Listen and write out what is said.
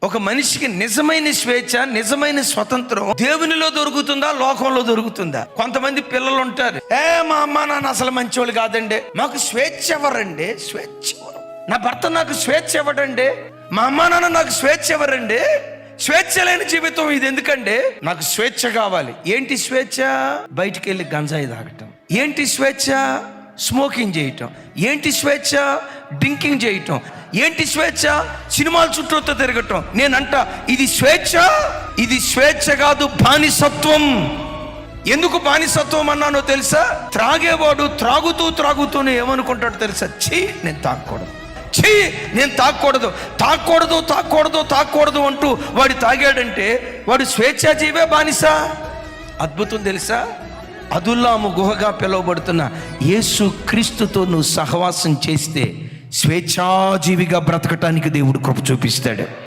ఒక మనిషికి నిజమైన స్వేచ్ఛ, నిజమైన స్వతంత్రం దేవునిలో దొరుకుతుందా, లోకంలో దొరుకుతుందా? కొంతమంది పిల్లలు ఉంటారు, మా అమ్మ నాన్న అసలు మంచోళ్ళు కాదండి, మాకు స్వేచ్ఛ ఎవరండి? స్వేచ్ఛ నా భర్త నాకు స్వేచ్ఛ ఇవ్వడండి, మా అమ్మ నాన్న నాకు స్వేచ్ఛ ఎవరండి? స్వేచ్ఛ లేని జీవితం ఇది ఎందుకండి? నాకు స్వేచ్ఛ కావాలి. ఏంటి స్వేచ్ఛ? బయటికి వెళ్ళి గంజాయి తాగటం. ఏంటి స్వేచ్ఛ? స్మోకింగ్ చేయటం. ఏంటి స్వేచ్ఛ? డ్రింకింగ్ చేయటం. ఏంటి స్వేచ్ఛ? సినిమాల చుట్టూతో తిరగటం. నేనంట ఇది స్వేచ్ఛ? ఇది స్వేచ్ఛ కాదు, బానిసత్వం. ఎందుకు బానిసత్వం అన్నానో తెలుసా? త్రాగేవాడు త్రాగుతూనే ఏమనుకుంటాడు తెలుసా? ఛీ, నేను తాగకూడదు, ఛీ, నేను తాగకూడదు అంటూ వాడు తాగాడంటే వాడు స్వేచ్ఛాజీవే బానిస. అద్భుతం తెలుసా? అదుల్లాము గుహగా పిలువబడుతున్న యేసు క్రీస్తుతో నువ్వు సహవాసం చేస్తే స్వేచ్ఛాజీవిగా బ్రతకటానికి దేవుడు కృప చూపిస్తాడు.